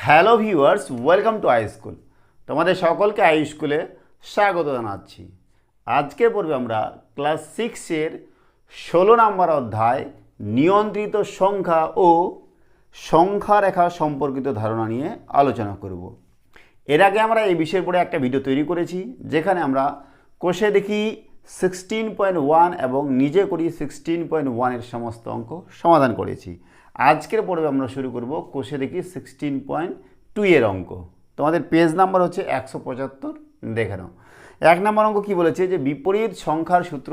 Hello viewers, welcome to I school. তোমাদের সকলকে I স্কুলে স্বাগত জানাচ্ছি। আজকের পর্বে আমরা ক্লাস 6-এর 16 নম্বর অধ্যায় নিয়ন্ত্রিত সংখ্যা ও সংখ্যা রেখা সম্পর্কিত ধারণা নিয়ে আলোচনা করব। এর আগে আমরা এই বিষয়ের উপরে একটা ভিডিও তৈরি করেছি, যেখানে আমরা কোষে দেখি 16.1 এবং নিজে করি 16.1-এর সমস্ত অঙ্ক সমাধান করেছি। আজকের পর্বে আমরা শুরু করব কোষে দেখি 16.2-এর অঙ্ক। তোমাদের পেজ নাম্বার হচ্ছে 175, দেখে নাও। 1 নম্বর অঙ্ক কি বলেছে, যে বিপরীত সংখ্যার সূত্র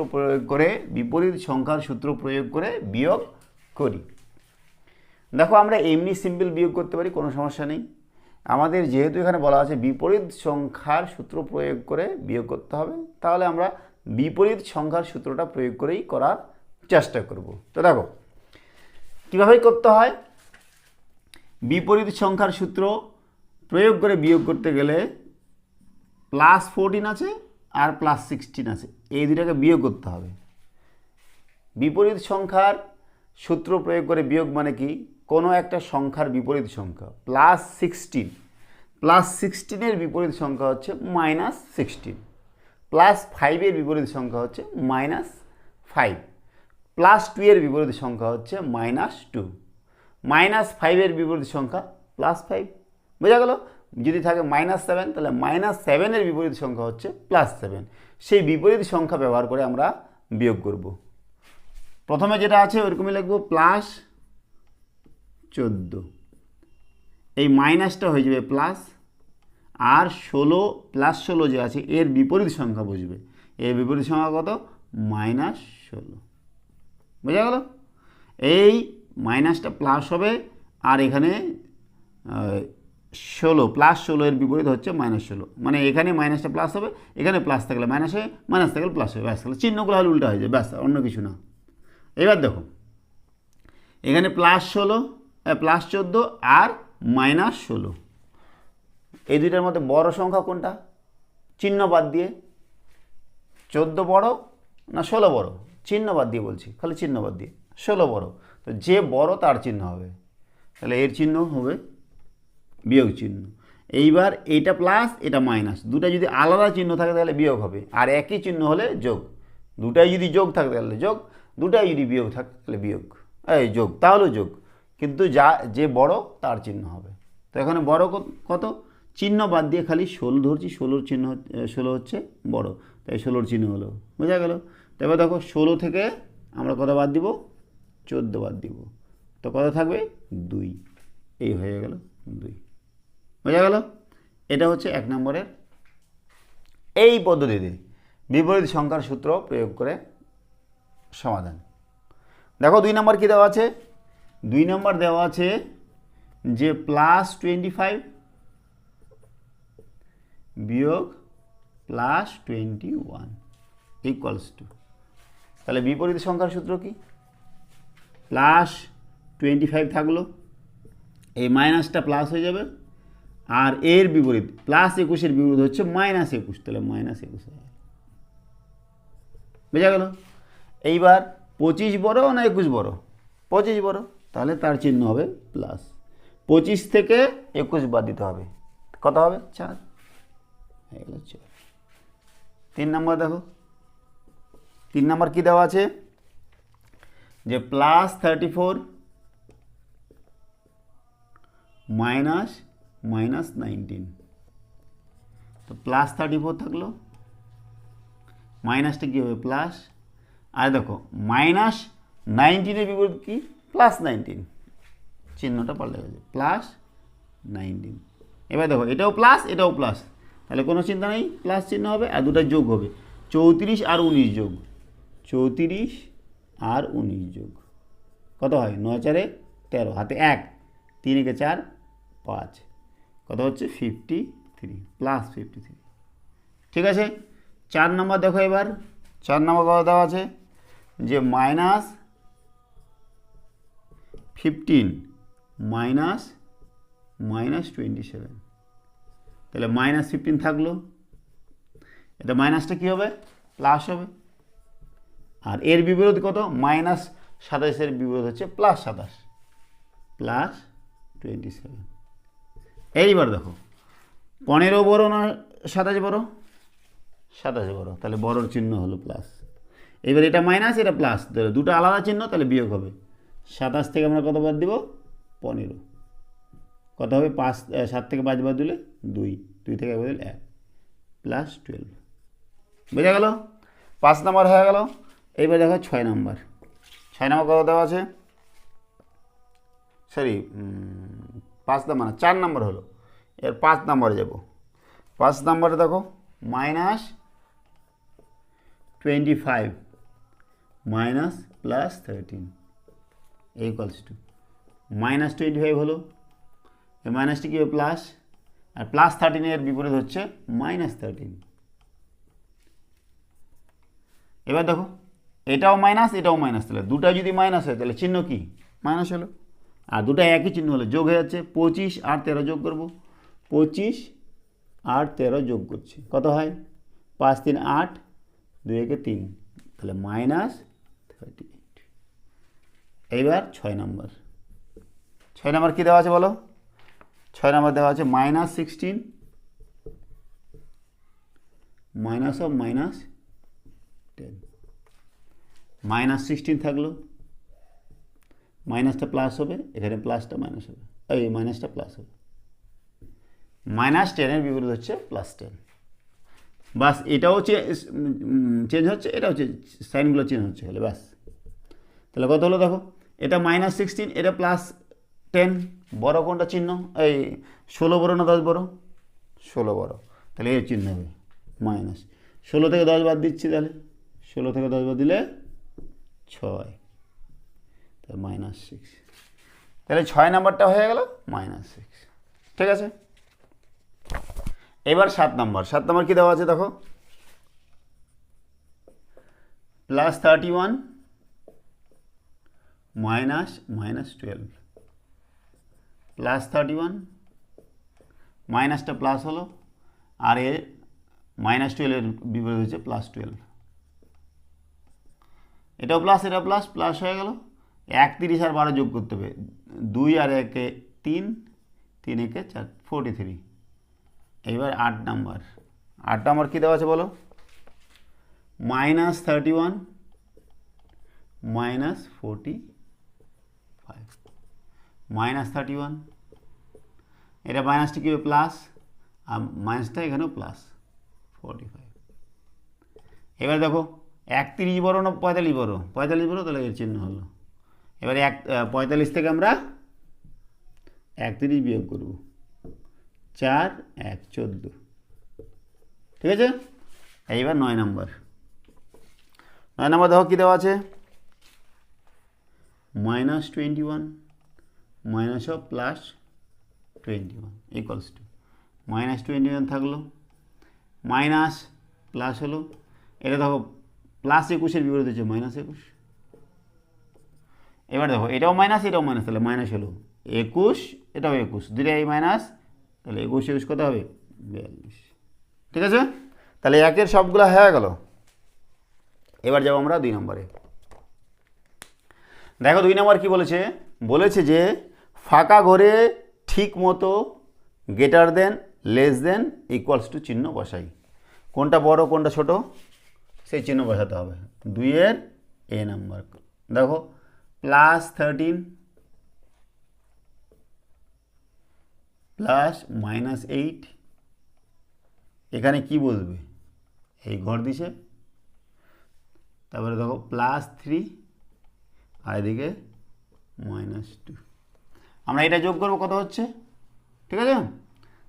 প্রয়োগ করে বিয়োগ করি। দেখো, আমরা এমনি সিম্পল বিয়োগ করতে পারি, কোনো সমস্যা নেই। আমাদের যেহেতু এখানে বলা আছে বিপরীত সংখ্যার সূত্র প্রয়োগ করে বিয়োগ করতে হবে, তাহলে আমরা বিপরীত সংখ্যার সূত্রটা প্রয়োগ করেই করার চেষ্টা করব। তো দেখো কীভাবে করতে হয়। বিপরীত সংখ্যার সূত্র প্রয়োগ করে বিয়োগ করতে গেলে +14 আছে আর +16 আছে, এই দুটাকে বিয়োগ করতে হবে। বিপরীত সংখ্যার সূত্র প্রয়োগ করে বিয়োগ মানে কি, কোনো একটা সংখ্যার বিপরীত সংখ্যা +16 বিপরীত সংখ্যা হচ্ছে -16, +5 বিপরীত সংখ্যা হচ্ছে -5, +2 বিপরীত সংখ্যা হচ্ছে -2, -5 বিপরীত সংখ্যা +5। বোঝা গেল? যদি থাকে -7, তাহলে -7 বিপরীত সংখ্যা হচ্ছে +7। সেই বিপরীত সংখ্যা ব্যবহার করে আমরা বিয়োগ করব। প্রথমে যেটা আছে ওরকমই লিখব, +14, এই মাইনাসটা হয়ে যাবে প্লাস, আর 16 যে আছে এর বিপরীত সংখ্যা বুঝবে। এর বিপরীত সংখ্যা কত? -16। বোঝা গেল? এই মাইনাসটা প্লাস হবে, আর এখানে 16 এর বিপরীত হচ্ছে -16, মানে এখানে মাইনাসটা প্লাস হবে, এখানে প্লাস থাকলে মাইনাস হবে, মাইনাস থাকলে প্লাস হবে, ব্যাস। চিহ্নগুলো হলে উল্টা হয়ে যায়, ব্যাস, অন্য কিছু না। এবার দেখো, এখানে +14 আর -16, এই দুইটার মধ্যে বড় সংখ্যা কোনটা? চিহ্ন বাদ দিয়ে 14 বড় না 16 বড়? চিহ্ন বাদ দিয়ে বলছি, খালি চিহ্ন বাদ দিয়ে 16 বড়। তো যে বড় তার চিহ্ন হবে, তাহলে এর চিহ্ন হবে বিয়োগ চিহ্ন। এইবার এইটা প্লাস, এটা মাইনাস, দুটা যদি আলাদা চিহ্ন থাকে তাহলে বিয়োগ হবে, আর একই চিহ্ন হলে যোগ। দুটাই যদি যোগ থাকে তাহলে যোগ, দুটাই যদি বিয়োগ থাকে তাহলে বিয়োগ, যোগ, তাহলেও যোগ। কিন্তু যে বড় তার চিহ্ন হবে। তো এখানে বড় কত? চিহ্ন বাদ দিয়ে খালি 16 ধরছি, 16 চিহ্ন, 16 হচ্ছে বড়, তাই 16 চিহ্ন হলো। বোঝা গেল? তো এবার দেখো, 16 থেকে আমরা কত বাদ দিব? 14 বাদ দিব। তো কত থাকবে? 2। এই হয়ে গেল 2। বোঝা গেল? এটা হচ্ছে 1 নম্বরের এই পদ্ধতিতে বিপরীত সংখ্যার সূত্র প্রয়োগ করে সমাধান। দেখো 2 নম্বর কী দেওয়া আছে? 2 নম্বর দেওয়া আছে যে +25 বিয়োগ +21 = তাহলে বিপরীত সংখ্যার সূত্র কি? +25 থাকলো, এই মাইনাসটা প্লাস হয়ে যাবে, আর এর বিপরীত +21-এর বিপরীত হচ্ছে -21, তাহলে -21 হয়ে গেল। বোঝা গেল? এইবার 25 বড় না 21 বড়? 25 বড়, তাহলে তার চিহ্ন হবে প্লাস। 25 থেকে 21 বাদ দিতে হবে, কত হবে? 4 হয়ে গেল 4। 3 নম্বর দেখো, 3 নম্বর কী দেওয়া আছে? যে +34 -19, তো +34 থাকলো, মাইনাসটা কী হবে? প্লাস, আর দেখো -19-এর বিপরীত কি? +19, চিহ্নটা পাল্টে গেছে, +19। এবার দেখো, এটাও প্লাস, এটাও প্লাস, তাহলে কোনো চিন্তা নেই, প্লাস চিহ্ন হবে, আর দুটো যোগ হবে, 34 আর 19 যোগ, 34 আর 19 যোগ কত হয়? 9 4 13, হাতে 1, 3 একে 4 5, কত হচ্ছে? 53, +53। ঠিক আছে? 4 নম্বর দেখো, এবার 4 নম্বর কত দেওয়া আছে? যে -15 -27, তাহলে -15 থাকলো, এটা মাইনাসটা কী হবে? প্লাস হবে, আর এর বিপরীত কত? -27-এর বিপরীত হচ্ছে +27, +27। এইবার দেখো 15 বড় না 27 বড়? 27 বড়, তাহলে বড়র চিহ্ন হলো প্লাস। এবার এটা মাইনাস, এটা প্লাস, দুটো আলাদা চিহ্ন, তাহলে বিয়োগ হবে। 27 থেকে আমরা কত বাদ দিব? 15। কত হবে? 7 থেকে 5 বাদ দিলে 2, 2 থেকে 1 দিলে 1, প্লাস 12। বোঝা গেল? 5 নম্বর হয়ে গেল। এইবার দেখো 6 নম্বর। 6 নম্বর কত দেওয়া আছে? সরি, 5 নম্বর না, 4 নম্বর হলো। এর 5 নম্বরে যাব। 5 নম্বরে দেখো minus 25 minus plus 13 equals to minus 25 হলো। এই মাইনাসটি কী হবে? প্লাস। আর প্লাস 13 এর বিপরীত হচ্ছে মাইনাস 13। এবার দেখো এটাও মাইনাস, এটাও মাইনাস, তাহলে দুটা যদি মাইনাস হয় তাহলে চিহ্ন কি? মাইনাস হলো। আর দুটা একই চিহ্ন হলে যোগ হয়ে যাচ্ছে। 25 আর 13 যোগ করব। 25 আর 13 যোগ করছি, কত হয়? 5 3 8, 2 1 3, তাহলে মাইনাস 38। এইবার 6 নম্বর। 6 নম্বর কী দেওয়া আছে বলো? 6 নম্বর দেওয়া আছে minus 16 minus of minus 10। Minus 16 থাকলো, মাইনাসটা প্লাস হবে, এখানে প্লাসটা মাইনাস হবে, এই মাইনাসটা প্লাস হবে। মাইনাস 10 এর বিপরীত হচ্ছে প্লাস 10। বাস, এটাও চেঞ্জ হচ্ছে, এটাও সাইনগুলো চেঞ্জ হচ্ছে, হলে ব্যাস। তাহলে কত হলো দেখো? এটা মাইনাস 16, এটা প্লাস 10। বড় কোনটা চিহ্ন? এই 16 বড় না 10 বড়? 16 বড়, তাহলে এর চিহ্ন হবে মাইনাস। 16 থেকে 10 বাদ দিচ্ছি, তাহলে 16 থেকে 10 বাদ দিলে 6, তাহলে মাইনাস 6। তাহলে 6 নাম্বারটা হয়ে গেল মাইনাস 6। ঠিক আছে? এবার 7 নম্বর। 7 নম্বর কী দেওয়া আছে দেখো? Plus 31 minus minus 12। প্লাস 31, মাইনাসটা প্লাস হলো, আর এ মাইনাস 12 এর বিপরীত হচ্ছে প্লাস 12। এটাও প্লাস, এটা প্লাস, প্লাস হয়ে গেল। 31 আর 12 যোগ করতে হবে। 2 আর 1 3, 3 1 4, 43। এইবার 8 নাম্বার। 8 নাম্বার কী দেওয়া আছে বলো? Minus 31 minus 45। মাইনাস 31, এটা মাইনাসটি কী হবে? প্লাস, আর মাইনাসটা এখানেও প্লাস 45। এবার দেখো 31 বড় না 45 বড়? 45 বড়, তাহলে এর চিহ্ন হলো। এবারে 45 থেকে আমরা 31 বিয়োগ করব। 4 1 14। ঠিক আছে? এইবার 9 নম্বর। 9 নম্বর দেখো কী দেওয়া আছে? Minus 21 minus of plus 21 equals to minus 21 থাকলো, মাইনাস প্লাস হলো। এটা দেখো প্লাস 21 বিপরীত হচ্ছে মাইনাস 21। এবার দেখো এটাও মাইনাস, এটাও মাইনাস, তাহলে মাইনাস হলো 21, এটাও 21, দুটাই মাইনাস, তাহলে 21 21 কত হবে? 42। ঠিক আছে? তাহলে একের সবগুলো হয়ে গেল। এবার যাবো আমরা 2 নম্বরে। দেখো 2 নম্বর কি বলেছে? বলেছে যে ফাঁকা ঘরে ঠিক মতো greater than, less than, equals to চিহ্ন বসাই। কোনটা বড় কোনটা ছোট সেই চিহ্ন বসাতে হবে। 2 এর এ নাম্বার দেখো প্লাস 13 প্লাস মাইনাস 8। এখানে কি বসবে? এই ঘর দিছে। তারপরে দেখো প্লাস 3 আর এদিকে মাইনাস 2। আমরা এটা যোগ করবো, কত হচ্ছে? ঠিক আছে?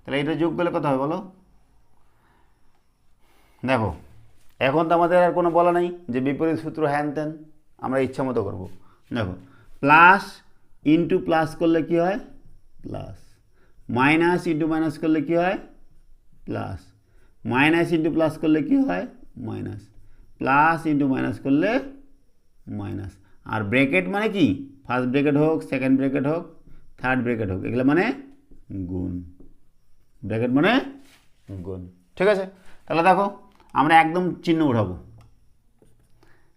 তাহলে এটা যোগ করলে কত হবে বলো? দেখো এখন তো আমাদের আর কোনো বলা নেই যে বিপরীত সূত্র হ্যান ত্যান, আমরা ইচ্ছা মতো করবো। দেখো প্লাস ইন্টু প্লাস করলে কি হয়? প্লাস। মাইনাস ইন্টু মাইনাস করলে কি হয়? প্লাস। মাইনাস ইন্টু প্লাস করলে কি হয়? মাইনাস। প্লাস ইন্টু মাইনাস করলে মাইনাস। আর ব্র্যাকেট মানে কি? ফার্স্ট ব্র্যাকেট হোক, সেকেন্ড ব্র্যাকেট হোক, থার্ড ব্র্যাকেট হোক, এগুলো মানে গুণ। ব্র্যাকেট মানে গুণ। ঠিক আছে? তাহলে দেখো আমরা একদম চিহ্ন উঠাবো।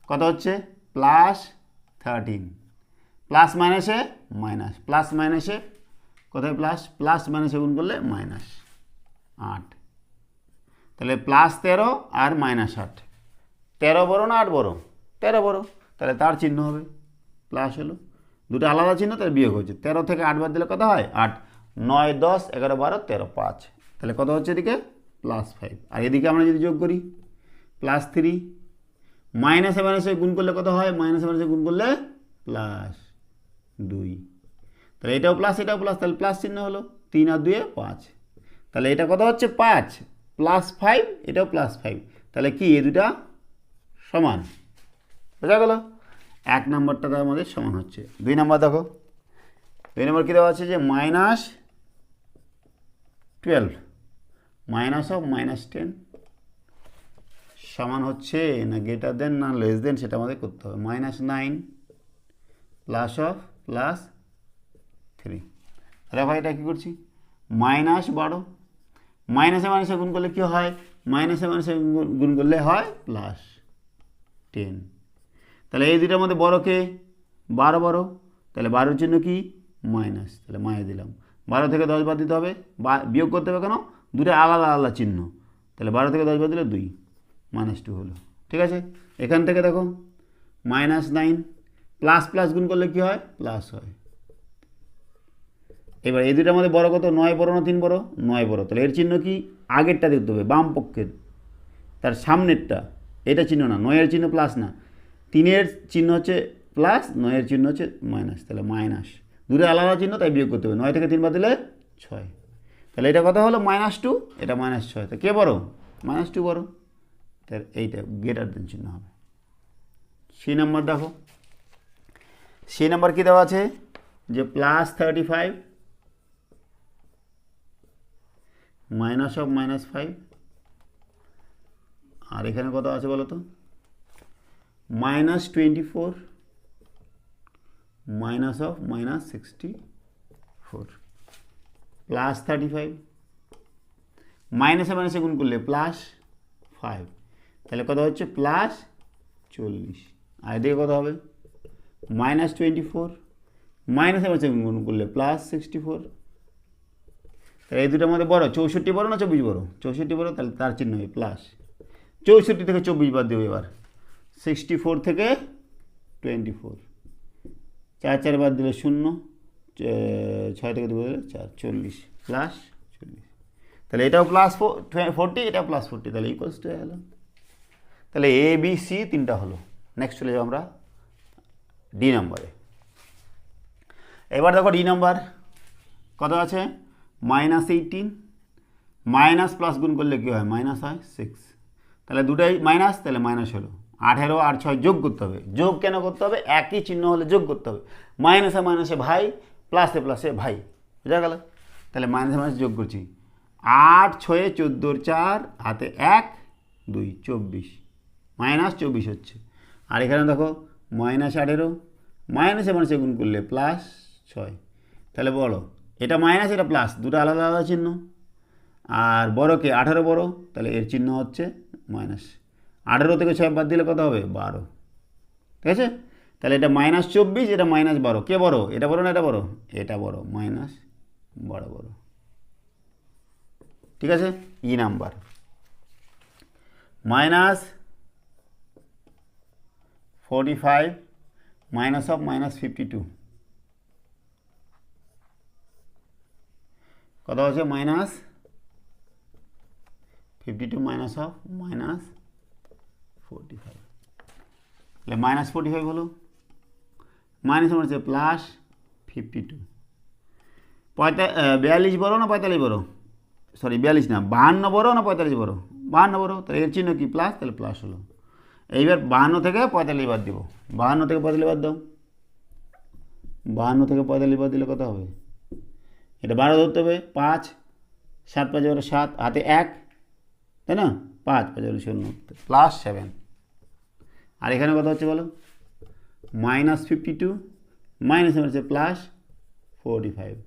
কত হচ্ছে? প্লাস 13, প্লাস মাইনাসে মাইনাস, প্লাস মাইনাসে কোথায় প্লাস, প্লাস মাইনাসে গুণ করলে মাইনাস 8, তাহলে প্লাস 13 আর মাইনাস 8, 13 বড় না 8 বড়, 13 বড়, তাহলে তার চিহ্ন হবে প্লাস হলো, দুটো আলাদা চিহ্ন তাহলে বিয়োগ হচ্ছে, 13 থেকে 8 বাদ দিলে কত হয় 8, 9 10 11 12 13 5, তাহলে কত হচ্ছে এদিকে +5, আর এদিকে আমরা যদি যোগ করি +3, মাইনাসে মাইনাসে গুণ করলে কত হয়, মাইনাসে মাইনাসে গুণ করলে +2, তাহলে এটাও প্লাস এটাও প্লাস, তাহলে প্লাস চিহ্ন হলো, 3 আর 2 5, তাহলে এটা কত হচ্ছে 5 +5, এটাও +5, তাহলে কি এই দুটা সমান, বোঝা গেল। 1 নম্বরটা তার মধ্যে সমান হচ্ছে। 2 নম্বর দেখো, 2 নম্বর কী দেওয়া আছে যে -12 -10 সমান হচ্ছে না গ্রেটার দেন না লেস দেন সেটা আমাদের করতে হবে, -9 +3, তাহলে ভাই এটা কী করছি -12, মাইনাসে মাইনাসে গুণ করলে কী হয়, মাইনাসে মাইনাসে গুণ করলে হয় +10, তাহলে এই দুটার মধ্যে বড় কে 12 বড়, তাহলে 12 চিহ্ন কি মাইনাস, তাহলে মাইনাস দিলাম, 12 থেকে 10 বাদ দিতে হবে, বিয়োগ করতে হবে কেন, দুটো আলাদা আলাদা চিহ্ন, তাহলে 12 থেকে 10 বাদ দিলে 2 -2 হলো, ঠিক আছে। এখান থেকে দেখো -9 প্লাস প্লাস গুণ করলে কি হয় প্লাস হয়, এবার এই দুটার মধ্যে বড় কত, 9 বড় না 3 বড়, 9 বড়, তাহলে এর চিহ্ন কি আগেরটা দেখতে হবে বাম পক্ষের, তার সামনেরটা, এটা চিহ্ন না, 9 এর চিহ্ন প্লাস না, 3 এর চিহ্ন হচ্ছে প্লাস, 9 এর চিহ্ন হচ্ছে মাইনাস, তাহলে মাইনাস, দুটো আলাদা চিহ্ন তাই বিয়োগ করতে হবে, 9 থেকে 3 বাদ দিলে 6, তাহলে এটা কথা হলো -2, এটা -6, তা কে বড় -2 বড়, তাহলে এইটা গ্রেটার দেন চিহ্ন হবে। সি নাম্বার দেখো, সি নাম্বার কী দেওয়া আছে যে +35 -5, আর এখানে কত আছে বলো তো -24 -64 +35, মাইনাসে মাইনাসে গুণ করলে +5, তাহলে কত হচ্ছে +40, আর এদিকে কত হবে -24 মাইনাসে মাইনাসে গুণ করলে +64, তাহলে এই দুটোর মধ্যে বড় 64 বড় না 24 বড়, 64 বড়, তাহলে তার চিহ্ন হবে প্লাস, 64 থেকে 24 বাদ দেবো, এবার 64 থেকে 24, 4 4 বাদ দিলে 0, 6 থেকে 2 দিলে 4, 40 +40, তাহলে এটাও +40 এটাও +40, তাহলে ইকুয়ালস টু হলো, তাহলে এ বি সি তিনটা হলো। নেক্সট চলে যাবো আমরা ডি নম্বরে। এবার দেখো ডি নাম্বার কত আছে -18, মাইনাস প্লাস গুণ করলে কী হয় মাইনাস হয় 6, তাহলে দুটাই মাইনাস, তাহলে মাইনাস হলো, 18 আর 6 যোগ করতে হবে, যোগ কেন করতে হবে, একই চিহ্ন হলে যোগ করতে হবে, মাইনাসে মাইনাসে ভাই, প্লাসে প্লাসে ভাই, বুঝা গেল, তাহলে মাইনাসে মাইনাস যোগ করছি, 8 6 14 4 হাতে 1 2 24, -24 হচ্ছে, আর এখানে দেখো -18 মাইনাসে মাইনাসে গুণ করলে +6, তাহলে বড় এটা মাইনাস এটা প্লাস, দুটো আলাদা আলাদা চিহ্ন, আর বড়কে 18 বড়, তাহলে এর চিহ্ন হচ্ছে মাইনাস, 18 থেকে 6 বাদ দিলে কত হবে 12, ঠিক আছে, তাহলে এটা -24 এটা -12, কে বড়, এটা বড় না এটা বড়, এটা বড়, মাইনাস বড়, ঠিক আছে। ই নাম্বার -45 -52, কত হচ্ছে -52 -45, তাহলে -45 হলো, মাইনাস হচ্ছে +52, 42 বড় না 45 বড়, সরি 42 না 52 বড় না 45 বড়, 52 বড়, তাহলে এর চিহ্ন কি প্লাস, তাহলে প্লাস হলো, এইবার 52 থেকে 45 বাদ দিব, 52 থেকে 45 বাদ দাও, 52 থেকে 45 বাদ দিলে কত হবে, এটা 12 ধরতে হবে, 5 7 5 7 হাতে 1, তাই না, 5 5 0 +7, আর এখানে কত হচ্ছে বলো -52 মাইনাস হচ্ছে +45,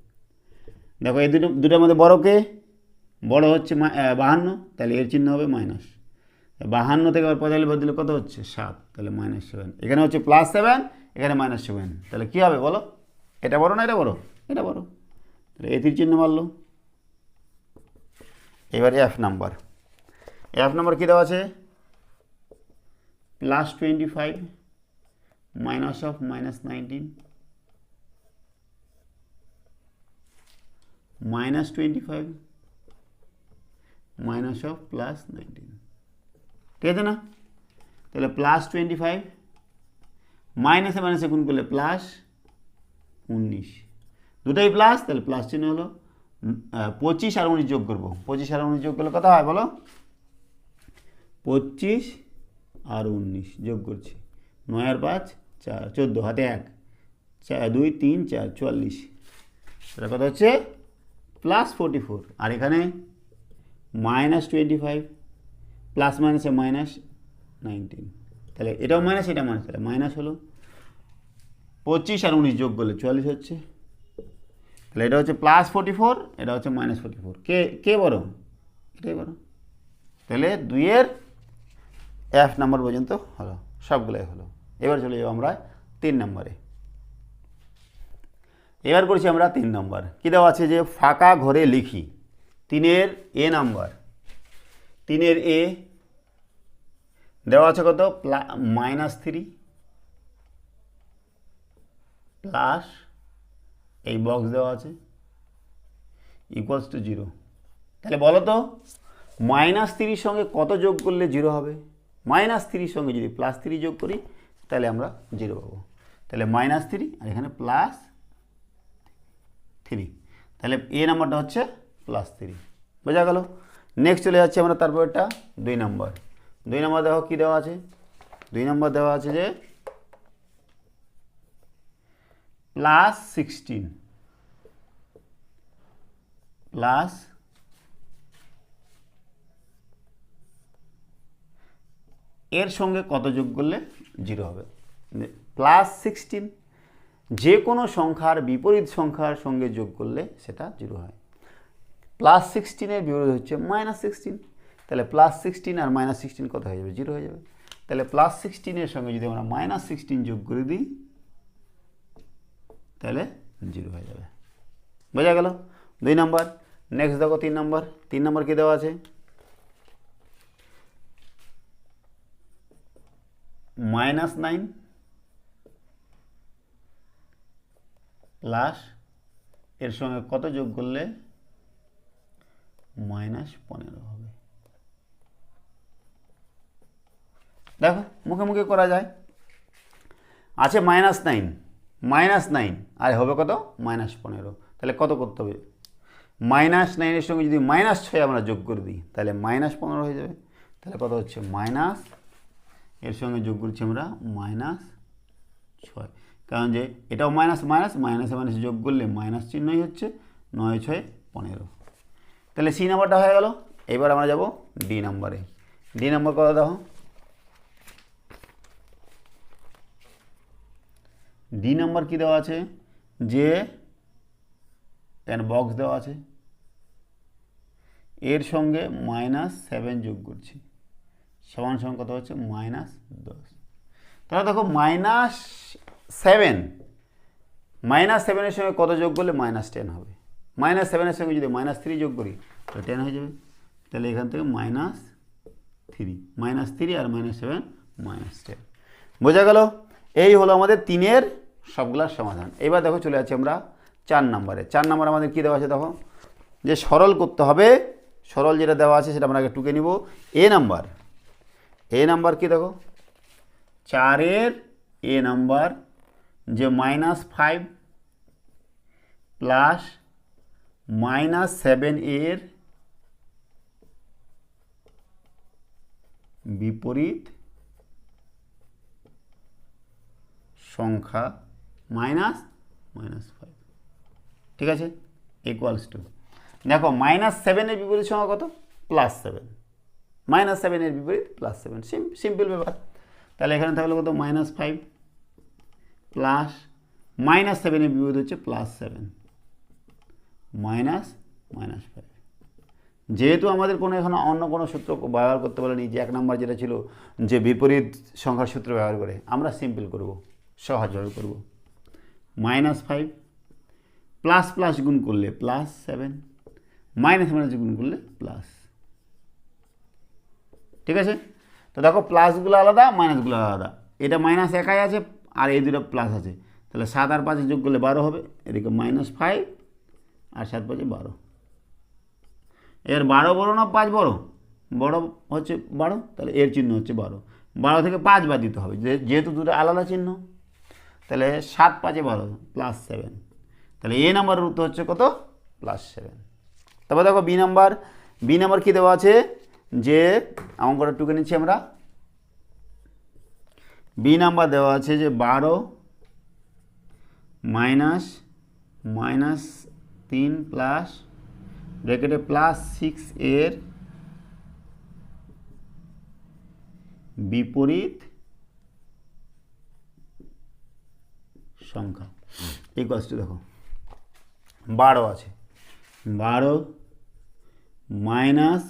দেখো এই দুটোর মধ্যে বড়কে বড় হচ্ছে 52, তাহলে এর চিহ্ন হবে মাইনাস, 52 থেকে আবার 45 বাদ দিলে কত হচ্ছে 7, তাহলে -7, এখানে হচ্ছে +7 এখানে -7, তাহলে কী হবে বলো, এটা বড় না এটা বড়, এটা বড়, তাহলে এ তীর চিহ্ন মারলো। এবারে এফ নাম্বার কী দেওয়া আছে? +25 মাইনাস অফ -19 -25 মাইনাস অফ +19, ঠিক আছে না? তাহলে +25 মাইনাসে মাইনাসে গুণ করলে +19, দুটাই প্লাস, তাহলে প্লাস চিহ্ন হলো। 25 আর 19 যোগ করবো, 25 আর 19 যোগ করলে কত হয় বলো? 25 আর 19 যোগ করছি, 9 আর 5 4, 14, হাতে 1, 4 2 3 4 44, এটা কত হচ্ছে? +44। আর এখানে -25 প্লাস মাইনাসে -19, তাহলে এটাও মাইনাস এটা মাইনাস, তাহলে মাইনাস হলো। 25 আর 19 যোগ করলে 44 হচ্ছে, তাহলে এটা হচ্ছে +44, এটা হচ্ছে -44। কে বড়? এটাই বড়। তাহলে 2-এর এফ নাম্বার পর্যন্ত হলো, সবগুলোই হলো। এবার চলে যাবো আমরা 3 নম্বরে। এবার করছি আমরা 3 নম্বর। কী দেওয়া আছে? যে ফাঁকা ঘরে লিখি 3-এর এ নাম্বার, 3-এর এ দেওয়া আছে কত? -3 প্লাস এই বক্স দেওয়া আছে =0। তাহলে বলো তো -3 সঙ্গে কত যোগ করলে 0 হবে? -3 সঙ্গে যদি +3 যোগ করি তাহলে আমরা 0 পাবো। তাহলে -3 আর এখানে +3, তাহলে এ নাম্বারটা হচ্ছে +3, বোঝা গেল? নেক্সট চলে যাচ্ছে আমরা তারপরটা 2 নম্বর। 2 নম্বর দেখো কী দেওয়া আছে? 2 নম্বর দেওয়া আছে যে +16 প্লাস এর সঙ্গে কত যোগ করলে 0 হবে? +16 যে কোনো সংখ্যার বিপরীত সংখ্যার সঙ্গে যোগ করলে সেটা 0 হয়। +16-এর বিপরীত হচ্ছে -16, তাহলে +16 আর -16 কত হয়ে যাবে? 0 হয়ে যাবে। তাহলে +16-এর সঙ্গে যদি আমরা -16 যোগ করে দিই তাহলে 0 হয়ে যাবে, বোঝা গেল? 2 নম্বর। নেক্সট দেখো 3 নম্বর। 3 নম্বর কী দেওয়া আছে? -9 প্লাস এর সঙ্গে কত যোগ করলে -15 হবে? দেখো মুখে মুখে করা যায়। আছে -9 আর হবে কত? -15। তাহলে কত করতে হবে? -9 এর সঙ্গে যদি -6 আমরা যোগ করে দিই তাহলে -15 হয়ে যাবে। তাহলে কত হচ্ছে? মাইনাস এর সঙ্গে যোগ করছি আমরা -6, কারণ যে এটাও মাইনাসে মাইনাসে যোগ করলে মাইনাস চিহ্নই হচ্ছে। 9 6 15। তাহলে সি নাম্বারটা হয়ে গেল। এবার আমরা যাব ডি নাম্বারে। ডি নাম্বার কত দেখো? ডি নাম্বার কী দেওয়া আছে? যে এখানে বক্স দেওয়া আছে, এর সঙ্গে -7 যোগ করছি, সমান সমান কত হচ্ছে? -10। তাহলে দেখো -7 এর সঙ্গে কত যোগ করলে -10 হবে? -7 এর সঙ্গে যদি -3 যোগ করি তো 10 হয়ে যাবে। তাহলে এখান থেকে -3 আর -7 -10, বোঝা গেল? এই হলো আমাদের 3-এর সবগুলার সমাধান। এবার দেখো চলে যাচ্ছি আমরা 4 নম্বরে। 4 নম্বর আমাদের কী দেওয়া আছে দেখো? যে সরল করতে হবে। সরল যেটা দেওয়া আছে সেটা আমরা আগে টুকে নিব। এ নাম্বার কি দেখো? 4-এর এ নাম্বার যে -5 প্লাস -7 এর বিপরীত সংখ্যা -5, ঠিক আছে, ইকুয়ালস টু দেখো -7 এর বিপরীত সংখ্যা কত? +7, -7 এর বিপরীত +7, সিম্পল ব্যাপার। তাহলে এখানে থাকলে কত? -5 প্লাস -7 এর বিপরীত হচ্ছে +7 -5। যেহেতু আমাদের কোনো এখানে অন্য কোনো সূত্র ব্যবহার করতে বলেনি, যে 1 নম্বর যেটা ছিল যে বিপরীত সংখ্যার সূত্র ব্যবহার করে, আমরা সিম্পল করব, সহজভাবে করব। -5 প্লাস প্লাস গুণ করলে +7, মাইনাস মাইনাস গুণ করলে প্লাস। ঠিক আছে, তো দেখো প্লাসগুলো আলাদা, মাইনাসগুলো আলাদা। এটা মাইনাস একাই আছে আর এই দুটো প্লাস আছে, তাহলে 7 আর 5 যোগ করলে 12 হবে। এদিকে -5 আর 7 5 12। এর 12 বড় না 5 বড়? বড় হচ্ছে 12, তাহলে এর চিহ্ন হচ্ছে 12। 12 থেকে 5 বাদ দিতে হবে, যেহেতু দুটো আলাদা চিহ্ন। তাহলে 7 5 12 +7। তাহলে এ নাম্বারের উত্তর হচ্ছে কত? +7। তারপর দেখো বি নাম্বার। বি নাম্বার কী দেওয়া আছে, যে অঙ্কটা টুকে নিচ্ছি আমরা। বি নাম্বার দেওয়া আছে যে 12 -3 প্লাস ব্র্যাকেটে +6 এর বিপরীত সংখ্যা ইকুয়ালস টু, দেখো 12 আছে, 12 মাইনাস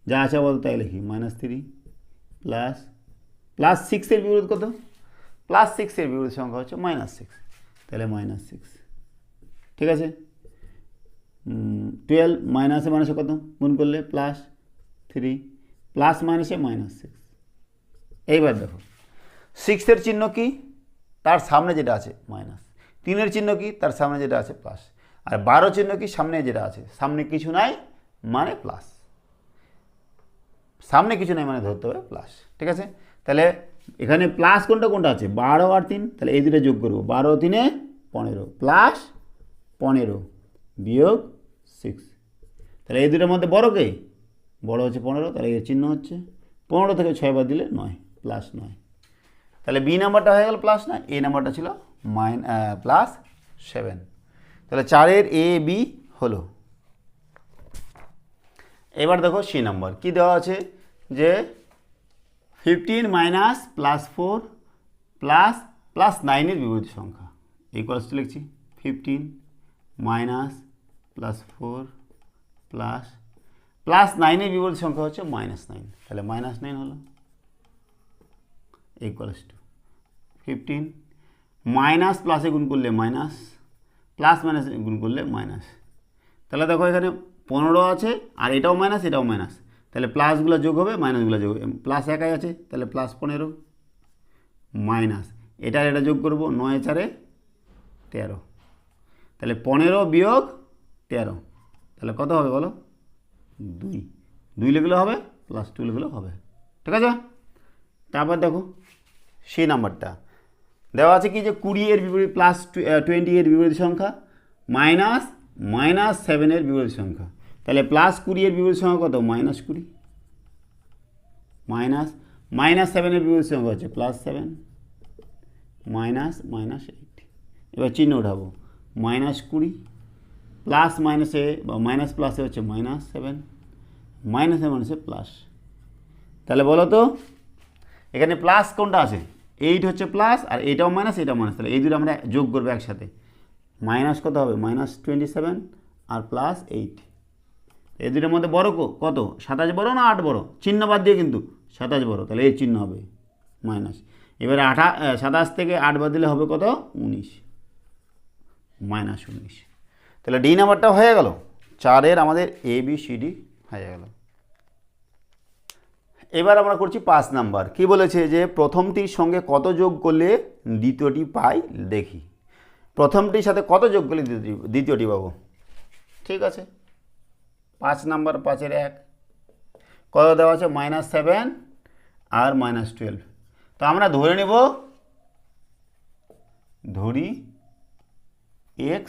যা আছে বলতে তাই লিখি -3 +6 এর বিপরীত কত? +6 এর বিপরীত সংখ্যা হচ্ছে -6, তাহলে -6। ঠিক আছে, 12 মাইনাসে মাইনাসে কত গুণ করলে +3, প্লাস মাইনাসে -6। এইবার দেখো 6 এর চিহ্ন কি? তার সামনে যেটা আছে মাইনাস। 3 এর চিহ্ন কি? তার সামনে যেটা আছে প্লাস। আর 12 চিহ্ন কি? সামনে যেটা আছে, সামনে কিছু নাই মানে প্লাস, সামনে কিছু নাই মানে ধরতে হবে প্লাস। ঠিক আছে, তাহলে এখানে প্লাস কোনটা কোনটা আছে? 12 আর 3, তাহলে এই দুটো যোগ করবো। 12 3 15 প্লাস 15 বিয়োগ 6, তাহলে এই দুটোর মধ্যে বড় কে? বড় হচ্ছে 15, তাহলে এর চিহ্ন হচ্ছে 15 থেকে 6 বাদ দিলে 9, +9। তাহলে বি নাম্বারটা হয়ে গেল +9, এ নাম্বারটা ছিল +7। তাহলে 4-এর এ বি হলো। এবার দেখো সি নাম্বার কি দেওয়া আছে, যে 15 মাইনাস +4 +9 এর বিপরীত সংখ্যা ইকুয়ালস টু লিখছি 15 মাইনাস +4 +9 এর বিপরীত সংখ্যা হচ্ছে -9, তাহলে -9 হলো ইকুয়ালস টু 15 মাইনাস প্লাসে গুণ করলে মাইনাস, প্লাস মাইনাসে গুণ করলে মাইনাস। তাহলে দেখো এখানে 15 আছে আর এটাও মাইনাস এটাও মাইনাস, তাহলে প্লাসগুলো যোগ হবে মাইনাসগুলো যোগ হবে। প্লাস একাই আছে, তাহলে +15 মাইনাস এটা এটা যোগ করবো, 9 4 13, তাহলে 15 বিয়োগ 13, তাহলে কত হবে বলো? 2 লিখলে হবে, +2 লিখলেও হবে। ঠিক আছে, তারপর দেখো সি নাম্বারটা দেওয়া আছে কি, যে 20 এর বিপরীত +20 এর বিপরীত সংখ্যা -7 এর বিপরীত সংখ্যা। তাহলে +20 এর বিপরীত সংখ্যা কত? -20 মাইনাস -7 এর বিপরীত সংখ্যা হচ্ছে +7 -8। এবার চিহ্ন উঠাবো, -20 প্লাস মাইনাসে বা মাইনাস প্লাসে হচ্ছে -7, মাইনাসে মাইনাসে প্লাস। তাহলে বলো তো এখানে প্লাস কোনটা আছে? 8 হচ্ছে প্লাস আর এটাও মাইনাস এটাও মাইনাস, তাহলে এই দুটো আমরা যোগ করবো একসাথে। মাইনাস কত হবে? -27 আর +8। এই দুটোর মধ্যে বড় কত? 27 বড় না 8 বড়? চিহ্ন বাদ দিয়ে কিন্তু 27 বড়, তাহলে এই চিহ্ন হবে মাইনাস। এবারে 27 থেকে 8 বাদ দিলে হবে কত? 19, -19। তাহলে ডি নাম্বারটা হয়ে গেল। 4-এর আমাদের এ বি সি ডি হয়ে গেল। এবার আমরা করছি 5 নাম্বার। কি বলেছে, যে প্রথমটির সঙ্গে কত যোগ করলে দ্বিতীয়টি পাই দেখি। প্রথমটির সাথে কত যোগ করলে দ্বিতীয়টি পাবো? ঠিক আছে, 5 নাম্বার 5-এর 1 কত দেওয়া আছে? -7 আর -12। তো আমরা ধরে নেব, ধরি x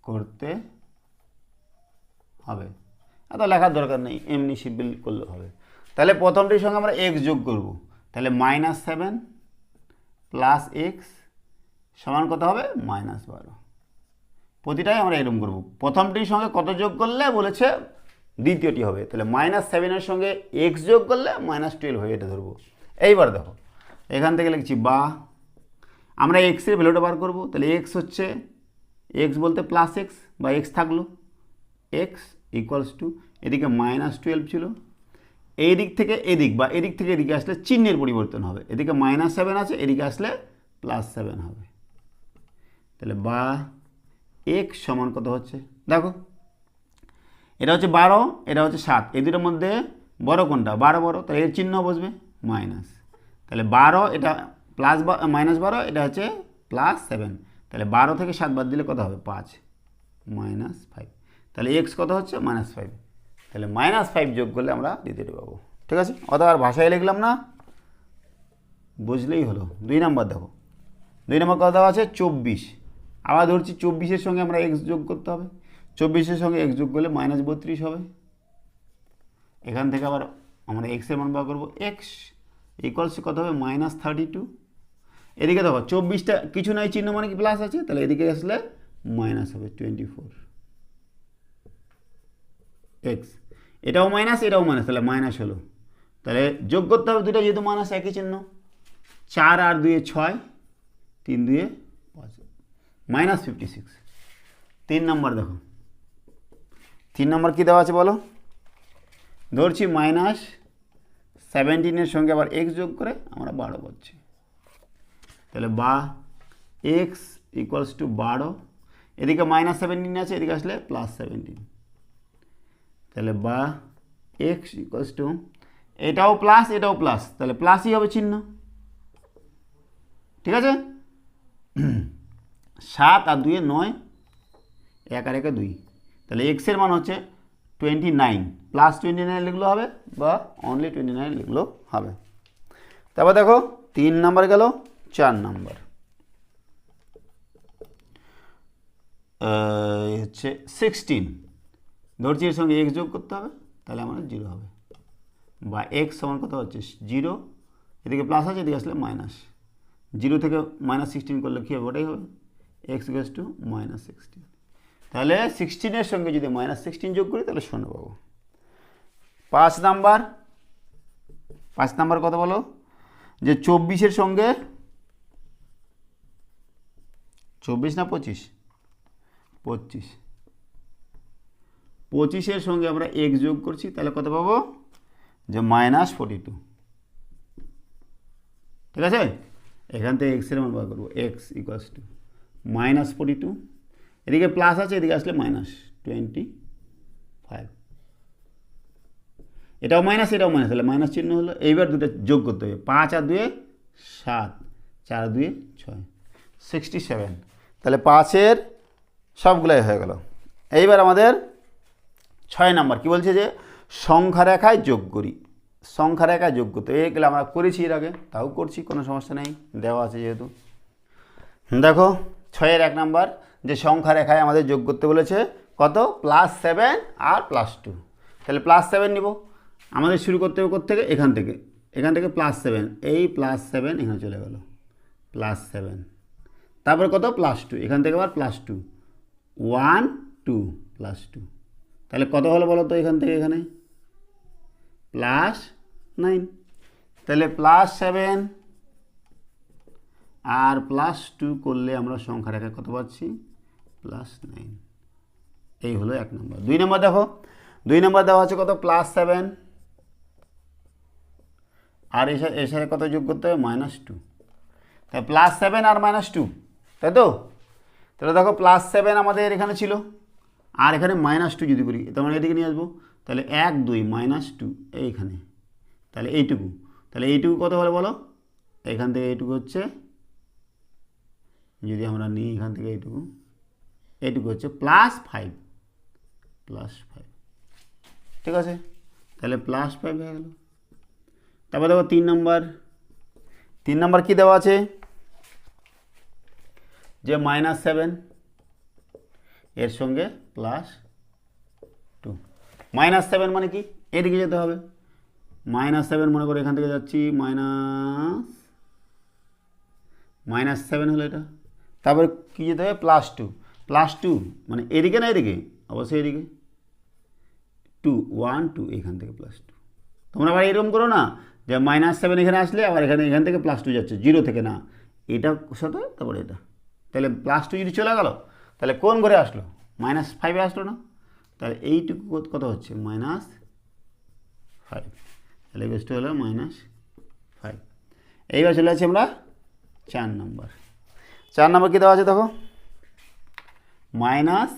করতে হবে, এত লেখার দরকার নেই, এমনি সিম্পল করলে হবে। তাহলে প্রথমটির সঙ্গে আমরা x যোগ করব, তাহলে -7 প্লাস x সমান কত হবে? -12। প্রতিটাই আমরা এরকম করব। প্রথমটির সঙ্গে কত যোগ করলে বলেছে দ্বিতীয়টি হবে, তাহলে -7 এর সঙ্গে x যোগ করলে -12 হয়ে এটা ধরবো। এইবার দেখো এখান থেকে লিখছি বা, আমরা x এর ভ্যালুটা বার করব। তাহলে x হচ্ছে, x বলতে +x বা x থাকলো, x ইকুয়ালস টু এদিকে -12 ছিল, এই দিক থেকে এদিক বা এদিক থেকে এদিকে আসলে চিহ্নের পরিবর্তন হবে, এদিকে -7 আছে, এদিকে আসলে +7 হবে। তাহলে বা x সমান কত হচ্ছে দেখো, এটা হচ্ছে 12, এটা হচ্ছে 7, এই দুটোর মধ্যে বড় কোনটা? 12 বড়, তাহলে এর চিহ্ন বসবে মাইনাস। তাহলে 12 এটা -12, এটা হচ্ছে +7, তাহলে 12 থেকে 7 বাদ দিলে কত হবে? 5 -5, তাহলে x কত হচ্ছে? -5। তাহলে -5 যোগ করলে আমরা দ্বিতীয়টি পাবো। ঠিক আছে, অত আর ভাষায় লিখলাম না, বুঝলেই হলো। 2 নম্বর দেখো, 2 নম্বর কত দেওয়া আছে? 24। আবার ধরছি 24-এর সঙ্গে আমরা x যোগ করতে হবে, 24-এর সঙ্গে x যোগ করলে -32 হবে। এখান থেকে আবার আমরা x এর মান বার করবো, x ইকুয়ালস কত হবে? -32। এদিকে দেখো 24টা কিছু নাই, চিহ্ন মানে কি প্লাস আছে, তাহলে এদিকে আসলে মাইনাস হবে 24 x, এটাও মাইনাস এটাও মাইনাস, তাহলে মাইনাস হলো। তাহলে যোগ করতে হবে দুটো, যেহেতু মাইনাস একই চিহ্ন, 4 আর 2 6, 3 2 5, -56। 3 নম্বর দেখো, 3 নম্বর কী দেওয়া আছে বলো? ধরছি -17-এর সঙ্গে আবার x যোগ করে আমরা 12 পাচ্ছি। তাহলে বা x ইকুয়ালস টু 12, এদিকে -17 আছে, এদিকে আসলে +17, তাহলে বা x ইকুয়ালস টু, এটাও প্লাস এটাও প্লাস, তাহলে প্লাসই হবে চিহ্ন। ঠিক আছে, 7 আর 2 9, 1 আর 1 2, তাহলে x এর মান হচ্ছে 29, +29 লিখলেও হবে বা অনলি 29 লিখলেও হবে। তারপর দেখো 3 নাম্বার গেল, 4 নাম্বার হচ্ছে 16, ধরছি এর সঙ্গে x যোগ করতে হবে, তাহলে আমার 0 হবে, বা x সমান কত হচ্ছে 0, এদিকে প্লাস আছে, এদিকে আসলে মাইনাস, 0 থেকে -16 করলে কী হবে? ওটাই হবে, x ইকুয়ালস টু -16। তাহলে 16-এর সঙ্গে যদি -16 যোগ করি তাহলে 0 পাবো। 5 নাম্বার কত বলো? যে 24-এর সঙ্গে 24 না 25, 25-এর সঙ্গে আমরা x যোগ করছি, তাহলে কত পাবো? যে -42। ঠিক আছে, এখান থেকে x এর মান বার করবো, x ইকুয়ালস টু -42, এদিকে প্লাস আছে, এদিকে আসলে -25, এটাও মাইনাস এটাও মাইনাস, তাহলে মাইনাস চিহ্ন হলো। এইবার দুটো যোগ করতে হবে, 5 আর 2 7, 4 আর 2 6, 67, তাহলে 5-এর সবগুলাই হয়ে গেল। এইবার আমাদের 6 নাম্বার কি বলছে? যে সংখ্যা রেখায় যোগ করি, সংখ্যা রেখায় যোগ করতে, এগুলো আমরা করেছি এর আগে, তাও করছি, কোনো সমস্যা নেই, দেওয়া আছে যেহেতু। দেখো 6-এর 1 নাম্বার, যে সংখ্যা রেখায় আমাদের যোগ করতে বলেছে কত? +7 আর +2, তাহলে +7 নিব। আমাদের শুরু করতে হবে থেকে এখান থেকে +7, এই +7 এখানে চলে গেল, +7, তারপরে কত? +2, এখান থেকে আবার +2, 1 2 +2, তাহলে কত হলো বলো তো? এখান থেকে এখানে +9, তাহলে +7 আর +2 করলে আমরা সংখ্যা রেখা কত পাচ্ছি? +9। এই হলো 1 নম্বর। 2 নম্বর দেখো, 2 নম্বর দেওয়া আছে কত? +7 আর এর সাথে কত যোগ করতে হবে? -2, তাই +7 আর -2, তাই তো? তাহলে দেখো +7 আমাদের এখানে ছিল, আর এখানে -2 যদি করি, তার এদিকে নিয়ে আসবো, তাহলে 1 2 -2 এইখানে, তাহলে এইটুকু, তাহলে এইটুকু কত হলো বলো? এখান থেকে এইটুকু হচ্ছে, যদি আমরা নিই এখান থেকে এইটুকু হচ্ছে +5, ঠিক আছে, তাহলে +5 হয়ে গেল। তারপর দেখো 3 নম্বর কি দেওয়া আছে? যে -7 এর সঙ্গে +2, -7 মানে কি? এদিকে যেতে হবে, -7 মনে করে এখান থেকে যাচ্ছি, -7 হলো এটা, তারপরে কী যেতে হবে? +2 মানে এদিকে না এদিকে? অবশ্যই এদিকে, 2 1 2, এখান থেকে +2। তোমরা আবার এরকম করো না যে -7 এখানে আসলে আবার এখান থেকে +2 যাচ্ছে, 0 থেকে না, এটা সাথে তারপরে এটা, তাহলে +2 যদি চলে গেল, তাহলে কোন ঘরে আসলো? -5-এ আসলো না? তাহলে এইটুকু কত হচ্ছে? -5, তাহলে ইকুয়াল হলো -5। এইবার চলে যাচ্ছি আমরা 4 নম্বর। 4 নম্বর কী দেওয়া আছে দেখো, -7,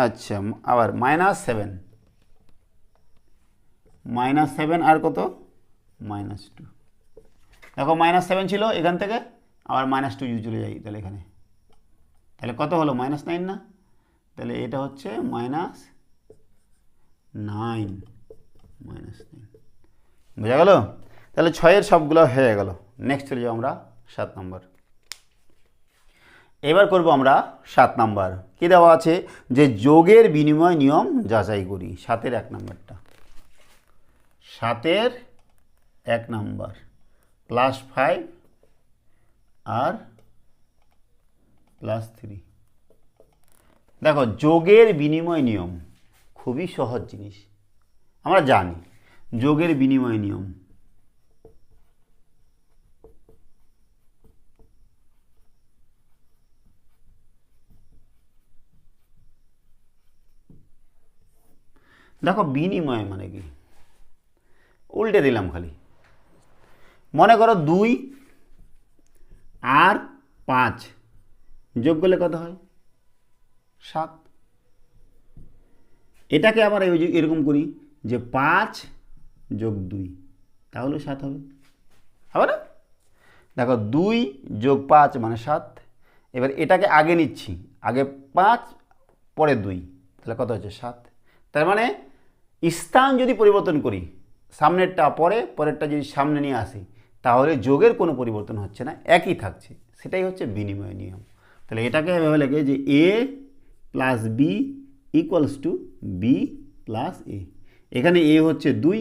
আচ্ছা আবার -7, -7 আর কত -2। দেখো -7 ছিল, এখান থেকে আবার -2 চলে যাই, তাহলে এখানে তাহলে কত হলো -9 না, তাহলে এটা হচ্ছে -9, বোঝা গেল? তাহলে 6-এর সবগুলো হয়ে গেল। নেক্সট চলে যাবো আমরা 7 নম্বর। এবার করব আমরা 7 নম্বর। কী দেওয়া আছে, যে যোগের বিনিময় নিয়ম যাচাই করি। 7-এর 1 নম্বরটা, 7-এর 1 নম্বর, +5 আর +3। দেখো যোগের বিনিময় নিয়ম খুবই সহজ জিনিস, আমরা জানি যোগের বিনিময় নিয়ম। দেখো বিনিময় মানে কি, উল্টে দিলাম খালি। মনে করো 2 আর 5 যোগ করলে কত হয়, 7। এটাকে আবার এরকম করি যে 5 যোগ 2 তাহলে 7 হবে, হবে না? দেখো 2 যোগ 5 মানে 7। এবার এটাকে আগে নিচ্ছি, আগে 5 পরে 2, তাহলে কত হচ্ছে 7। তার মানে স্থান যদি পরিবর্তন করি, সামনেরটা পরে, পরেরটা যদি সামনে নিয়ে আসি, তাহলে যোগের কোনো পরিবর্তন হচ্ছে না, একই থাকছে। সেটাই হচ্ছে বিনিময় নিয়ম। তাহলে এটাকে এভাবে লেগে যে a plus b equals to b plus a. এখানে a হচ্ছে 2,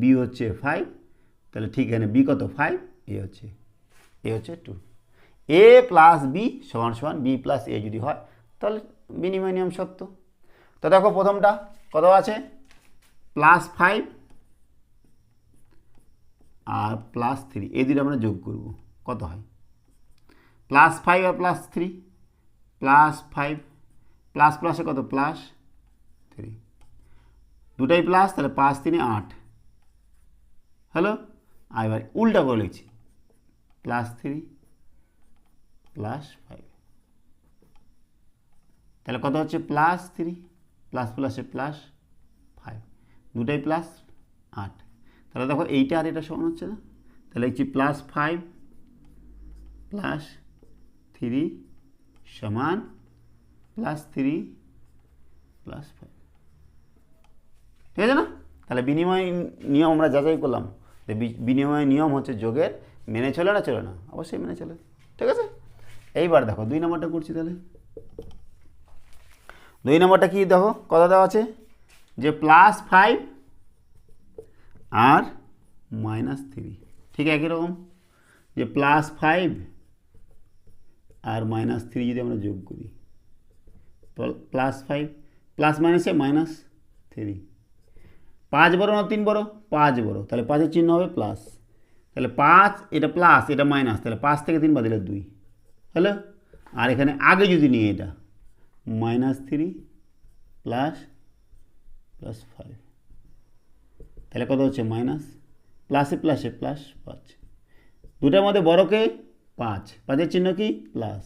b হচ্ছে 5, তাহলে ঠিক এখানে b কত 5, a হচ্ছে 2। a প্লাস বি সমান সমান বি প্লাস এ যদি হয়, তাহলে বিনিময় নিয়ম সত্য। তো দেখো প্রথমটা কত আছে, +5 আর +3, এই দুটো আমরা যোগ করব, কত হয় +5 আর +3, +5 প্লাস প্লাসে কত +3, দুটাই প্লাস, তাহলে 5 3 8 হ্যালো। আর এবার উল্টা করে লিখছি, +3 +5, তাহলে কত হচ্ছে +3 প্লাস প্লাসে +5, দুটাই +8। তাহলে দেখো এইটা আর এটা সমান হচ্ছে না, তাহলে লিখছি +5 +3 সমান +3 +5, ঠিক আছে না? তাহলে বিনিময় নিয়ম আমরা যাচাই করলাম, বিনিময় নিয়ম হচ্ছে যোগের, মেনে চলে না চলে না, অবশ্যই মেনে চলে, ঠিক আছে। এইবার দেখো 2 নম্বরটা করছি। তাহলে 2 নম্বরটা কি দেখো কত দেওয়া আছে, যে +5 আর -3, ঠিক একই রকম, যে +5 আর -3 যদি আমরা যোগ করি, +5 প্লাস মাইনাসে -3, 5 বড় না 3 বড়, 5 বড়, তাহলে 5-এর চিহ্ন হবে প্লাস, তাহলে 5 এটা প্লাস এটা মাইনাস, তাহলে 5 থেকে 3 বাদ দিলে 2 হ্যালো। আর এখানে আগে যদি নিয়ে এটা -3 +5, তাহলে কত হচ্ছে মাইনাস, প্লাসে প্লাসে +5, দুটার মধ্যে বড়কে 5, 5-এর চিহ্ন কি প্লাস,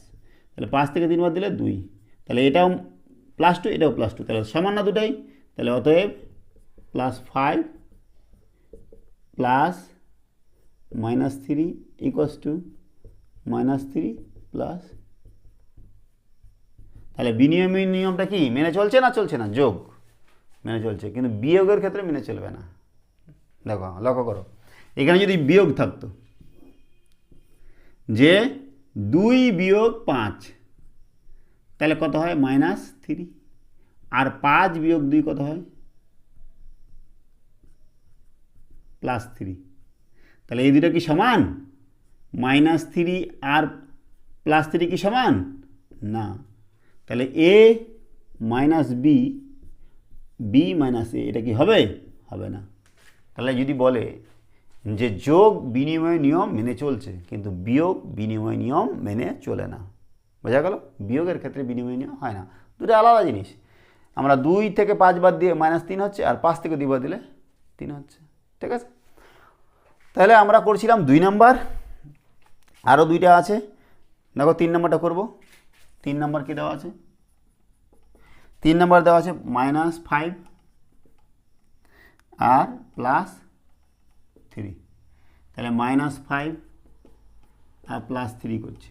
তাহলে 5 থেকে 3 বাদ দিলে 2, তাহলে এটাও +2 এটাও +2, তাহলে সমান না দুটাই, তাহলে অতএব +5 প্লাস -3 ইকুয়ালস টু -3 প্লাস, তাহলে বিনিময় নিয়মটা কি মেনে চলছে না চলছে না, যোগ মেনে চলছে, কিন্তু বিয়োগের ক্ষেত্রে মেনে চলবে না। দেখো লক্ষ্য করো, এখানে যদি বিয়োগ থাকতো যে 2 বিয়োগ 5, তাহলে কত হয় -3, আর 5 বিয়োগ 2 কত হয় +3, তাহলে এই দুটো কি সমান, -3 আর +3 কি সমান না, তাহলে a minus b, b minus a, এটা কি হবে, হবে না। তাহলে যদি বলে যে যোগ বিনিময় নিয়ম মেনে চলছে, কিন্তু বিয়োগ বিনিময় নিয়ম মেনে চলে না, বোঝা গেল? বিয়োগের ক্ষেত্রে বিনিময় নিয়ম হয় না, দুটো আলাদা জিনিস। আমরা 2 থেকে 5 বাদ দিয়ে -3 হচ্ছে, আর 5 থেকে 2 বাদ দিলে 3 হচ্ছে। ঠিক আছে, তাহলে আমরা করছিলাম 2 নাম্বার, আরও 2টা আছে। দেখো 3 নাম্বারটা করব। 3 নাম্বার কী দেওয়া আছে? 3 নাম্বার দেওয়া আছে -5 আর +3। তাহলে -5 আর +3 করছি।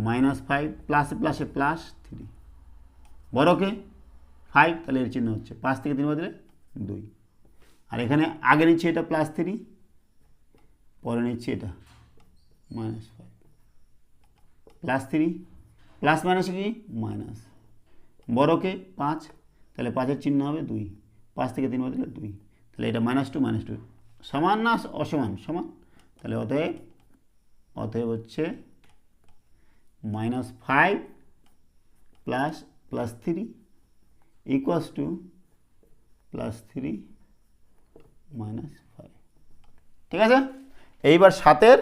-5 প্লাসে প্লাসে +3, বড়কে 5, তাহলে এর চিহ্ন হচ্ছে 5 থেকে 3 বাদ দিলে 2। আর এখানে আগে নিচ্ছি এটা +3, পরে নিচ্ছি এটা -5, +3 প্লাস মাইনাসে কি মাইনাস, বড়কে 5, তাহলে 5-এর চিহ্ন হবে 2, 5 থেকে 3 বাদ দিলে 2, তাহলে এটা -2 সমান না অসমান? সমান। তাহলে অতএব হচ্ছে -5 প্লাস +3 ইকুয়ালস টু +3 -5। ঠিক আছে, এইবার 7-এর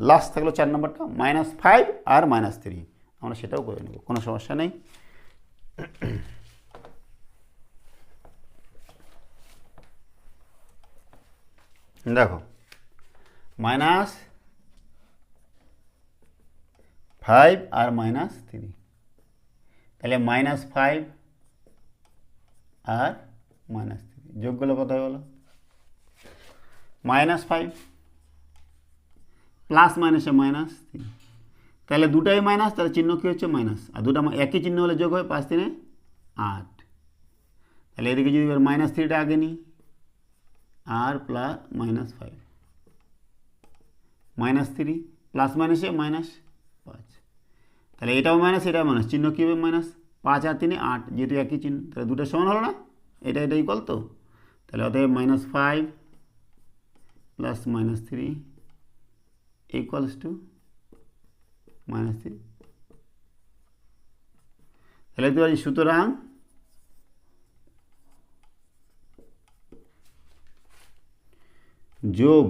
লাস্ট থাকলো 4 নম্বরটা, -5 আর -3। আমরা সেটাও করে নেব, কোনো সমস্যা নেই। দেখো -5 আর -3, তাহলে -5 আর -3 যোগ করলে কত হয়ে গেল? -5 প্লাস মাইনাসে -3, তাহলে দুটাই মাইনাস, তাহলে চিহ্ন কী হচ্ছে মাইনাস, আর দুটা একই চিহ্ন হলে যোগ হয় 5 3 8। তাহলে এদিকে যদি -3টা আগে নিই, আর প্লাস -5 -3 প্লাস মাইনাসে -5, তাহলে এটাও মাইনাস এটাও মাইনাস, চিহ্ন কী হবে মাইনাস, 5 আর 3 8, যেহেতু একই চিহ্ন, তাহলে দুটো সমান হলো না, এটা ইকুয়াল তো। তাহলে অতএব -5 প্লাস -3 ইকুয়ালস টু -3। তাহলে দেখতে পাচ্ছি সুতরাং যোগ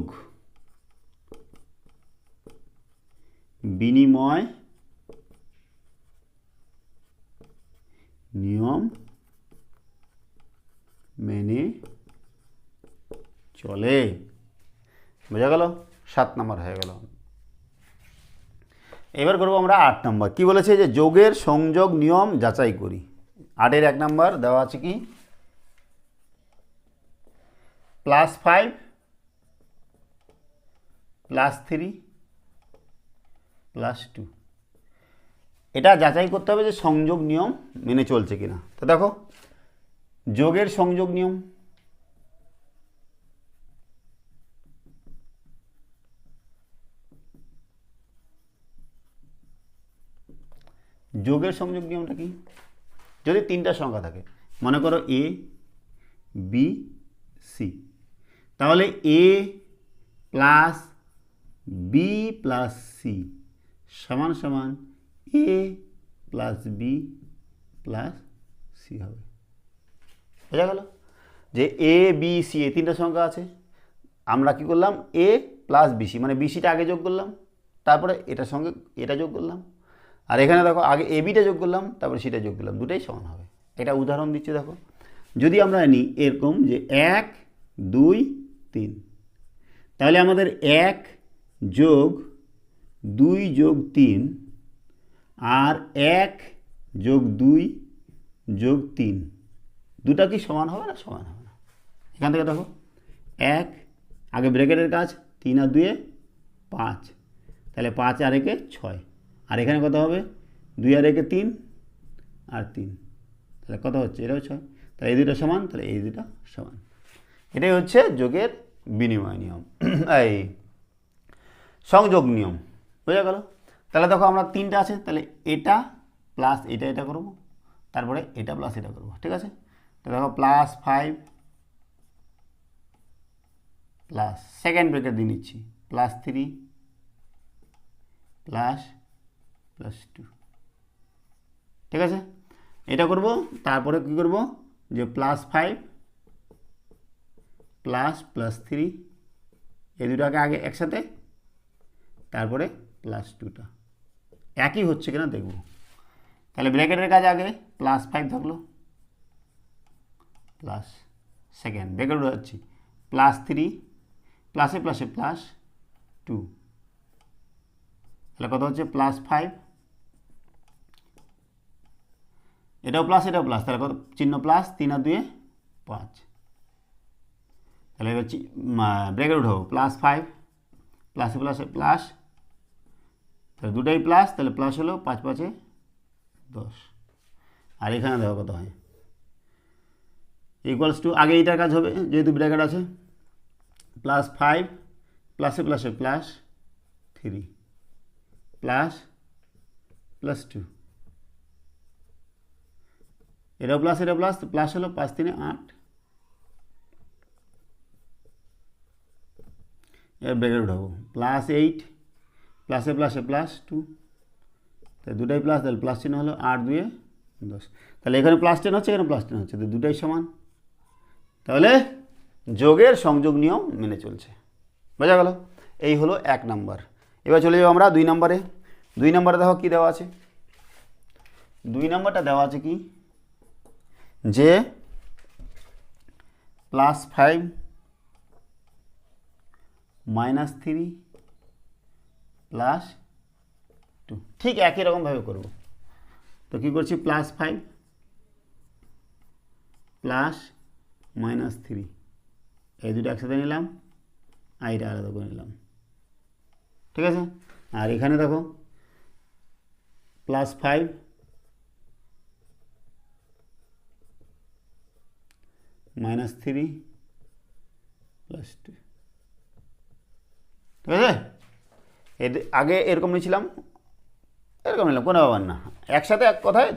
বিনিময় নিয়ম মেনে চলে। বোঝা গেল? 7 নম্বর হয়ে গেল। এবার করবো আমরা 8 নম্বর। কি বলেছে? যে যোগের সংযোগ নিয়ম যাচাই করি। 8-এর 1 নম্বর দেওয়া আছে কি, +5 +3 +2। এটা যাচাই করতে হবে যে সংযোগ নিয়ম মেনে চলছে কিনা। তো দেখো যোগের সংযোগ নিয়ম, যোগের সংযোগ নিয়মটা কি? যদি 3টা সংখ্যা থাকে, মনে করো A B C, তাহলে A plus B plus C সমান সমান A plus B plus C হবে। বোঝা গেল? যে A B C এই 3টা সংখ্যা আছে, আমরা কি করলাম A প্লাস BC, মানে BCটা আগে যোগ করলাম, তারপরে এটার সঙ্গে এটা যোগ করলাম, আর এখানে দেখো আগে এবিটা যোগ করলাম, তারপরে সেটা যোগ করলাম, দুটাই সমান হবে। এটা উদাহরণ দিচ্ছি। দেখো যদি আমরা নিই এরকম যে 1 2 3, তাহলে আমাদের 1 যোগ 2 যোগ 3 আর 1 যোগ 2 যোগ 3 দুটা কি সমান হবে না? সমান হবে না। এখান থেকে দেখো 1 আগে ব্র্যাকেটের কাজ, 3 আর 2 5, তাহলে 5 আর 1 6, আর এখানে কত হবে 2 আর 1 3 আর 3, তাহলে কত হচ্ছে? এটাও 6, তাহলে এই দুটো সমান, তাহলে এই দুটো সমান। এটাই হচ্ছে যোগের বিনিময় নিয়ম, এই সংযোগ নিয়ম। বোঝা গেল? তাহলে দেখো আমরা 3টা আছে, তাহলে এটা প্লাস এটা করবো, তারপরে এটা প্লাস এটা করবো। ঠিক আছে, তো দেখো +5 প্লাস সেকেন্ড ব্র্যাকেট দিয়ে নিচ্ছি +3 প্লাস +2। ঠিক আছে, এটা করব, তারপরে কি করব যে +5 প্লাস +3 এই দুটোকে আগে একসাথে, তারপরে +2টা একই হচ্ছে কিনা দেখব। তাহলে ব্র্যাকেটের কাজ আগে +5 থাকলো, প্লাস সেকেন্ড ব্র্যাকেট হচ্ছে +3 প্লাসে প্লাসে +2, তাহলে কত হচ্ছে +5, এটাও প্লাস এটাও প্লাস, তাহলে কত চিহ্ন প্লাস, 3 আর 2 5, তাহলে এবার ব্র্যাকেট উঠাবো +5 প্লাসে প্লাসে প্লাস, তাহলে দুটাই প্লাস, তাহলে প্লাস হলো 5 5 10, আর এখানে দেখো কত হয় ইকুয়ালস টু, আগে এইটার কাজ হবে যেহেতু ব্র্যাকেট আছে, +5 প্লাসে প্লাসে +3 প্লাস +2, এটাও প্লাস এটা প্লাস, প্লাস হলো 5 3 8, এর ব্র্যাকেট উঠাবো +8 প্লাসে প্লাসে +2, তাহলে দুটাই প্লাস, তাহলে প্লাস চিহ্ন হলো 8 2 10, তাহলে এখানে +10 হচ্ছে এখানে +10 হচ্ছে, তো দুটাই সমান, তাহলে যোগের সংযোগ নিয়ম মেনে চলছে। বোঝা গেল? এই হলো 1 নাম্বার। এবার চলে যাবো আমরা 2 নাম্বারে। 2 নাম্বারে দেখো কী দেওয়া আছে, 2 নাম্বারটা দেওয়া আছে কি, যে +5 -3 +2, ঠিক একই রকমভাবে করব। তো কী করছি, +5 প্লাস -3, এই দুটো একসাথে নিলাম, আর এটা আলাদা করে নিলাম, ঠিক আছে। আর এখানে দেখো +5 -3 +2, ঠিক আছে। আগে এরকম নিয়েছিলাম, এরকম নিলাম, কোনো ব্যাপার না, একসাথে এক কথায়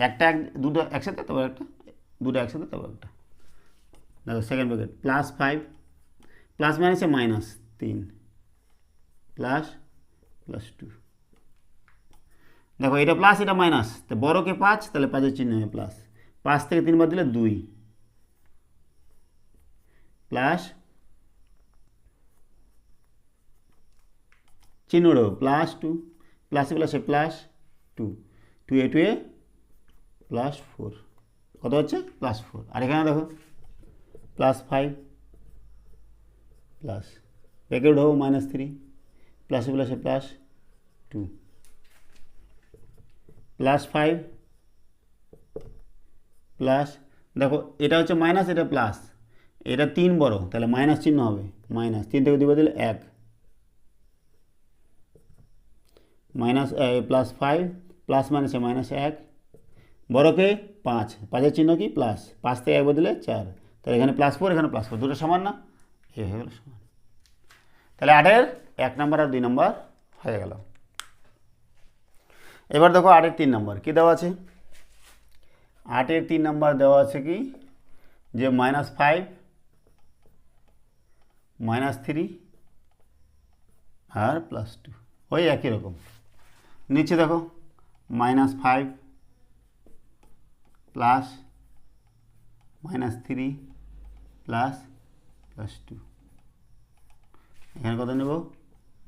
একটা দুটো একসাথে, তারপর একটা, দুটো একসাথে তারপর একটা। দেখো সেকেন্ড ব্র্যাকেট +5 প্লাস মাইনাসে -3 প্লাস +2, দেখো এটা প্লাস এটা মাইনাস, তো বড়কে 5, তাহলে 5-এর চিহ্ন হয় প্লাস, 5 থেকে 3 বার দিলে 2 প্লাস চিহ্ন +2 প্লাসে প্লাসে +2, 2 এ 2 এ +4, কত হচ্ছে +4, আর এখানে দেখো +5 প্লাস ব্র্যাকেট উঠাবো -3 প্লাসে প্লাসে +2 +5 প্লাস, দেখো এটা হচ্ছে মাইনাস এটা প্লাস, এটা 3 বড়, তাহলে মাইনাস চিহ্ন হবে, মাইনাস 3 থেকে 2 বার দিলে 1 মাইনাস +5 প্লাস মাইনাসে -1, বড়কে 5, 5-এর চিহ্ন কি প্লাস, 5 থেকে 1 বার দিলে 4, তাহলে এখানে +4 এখানে +4, দুটো সমান না, এই হয়ে গেল সমান। তাহলে 8-এর 1 নাম্বার আর 2 নাম্বার হয়ে গেল। এবার দেখো 8-এর 3 নাম্বার কী দেওয়া আছে, 8-এর 3 নাম্বার দেওয়া আছে কি, যে -5 -3 আর +2, ওই একই রকম। নিচে দেখো -5 প্লাস -3 প্লাস +2, এখানে কত নেব,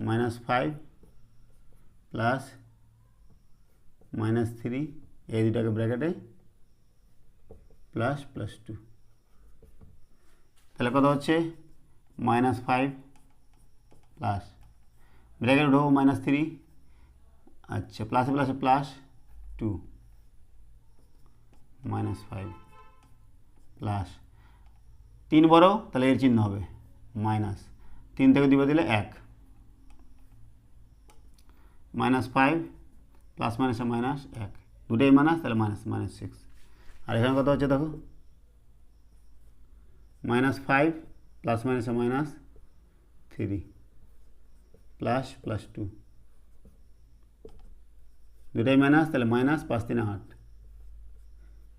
-5 প্লাস -3, এই দুটাকে ব্র্যাকেটে প্লাস +2, তাহলে কত হচ্ছে -5 প্লাস ব্র্যাকেট উঠাবো -3, আচ্ছা প্লাসে প্লাসে +2 -5 প্লাস 3 বড়, তাহলে এর চিহ্ন হবে মাইনাস, 3 থেকে 2 বার দিলে 1 -5 প্লাস মাইনাসে -1, দুটোই মাইনাস, তাহলে -6, আর এখানে কত হচ্ছে দেখো -5 প্লাস মাইনাসে -3 প্লাস +2, দুটাই মাইনাস, তাহলে -5 3 8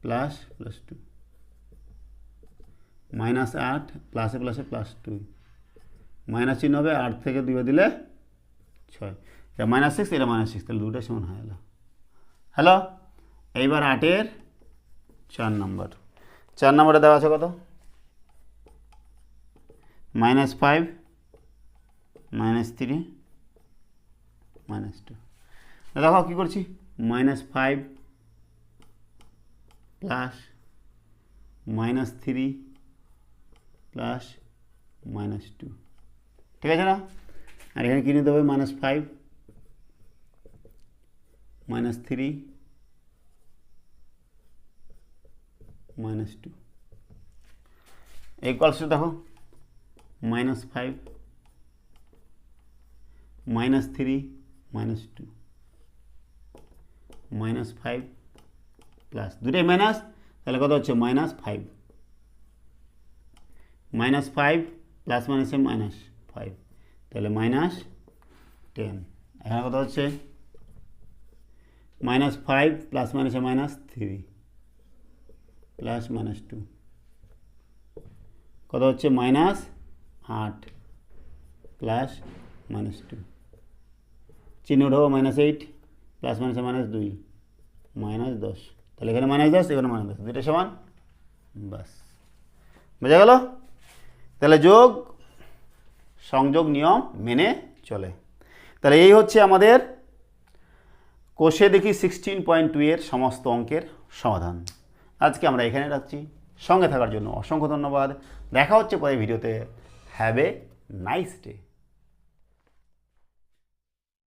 প্লাস +2 -8 প্লাসে প্লাসে +2, মাইনাস চিহ্ন হবে, 8 থেকে 2 দিলে 6, এটা -6 এটা -6, তাহলে দুটোই সমান হয়ে গেল। হ্যালো, এইবার 8-এর 4 নম্বর, 4 নম্বরে দেওয়া আছে কত, -5 -3 -2, দেখো কী করছি, -5 প্লাস -3 প্লাস -2, ঠিক আছে না? আর এখানে কী নিতে হবে? -5 -3 -2 ইকুয়ালস টু দেখো -5 -3 -2 -5 প্লাস দুটোই মাইনাস, তাহলে কত হচ্ছে? -5 -5 প্লাস মাইনাসে -5, তাহলে -10। এখানে কত হচ্ছে? -5 প্লাস মাইনাসে -3 প্লাস -2, কত হচ্ছে? -8 প্লাস -2, চিহ্ন উঠাবো, -8 প্লাস মাইনাসে -2 -10, তাহলে এখানে -10 এখানে -10, দুটো সমান, বাস বোঝা গেল? তাহলে যোগ সংযোগ নিয়ম মেনে চলে। তাহলে এই হচ্ছে আমাদের কোষে দেখি 16.2 এর সমস্ত অঙ্কের সমাধান। আজকে আমরা এখানে রাখছি। সঙ্গে থাকার জন্য অসংখ্য ধন্যবাদ। দেখা হচ্ছে পরের ভিডিওতে। Have a nice day.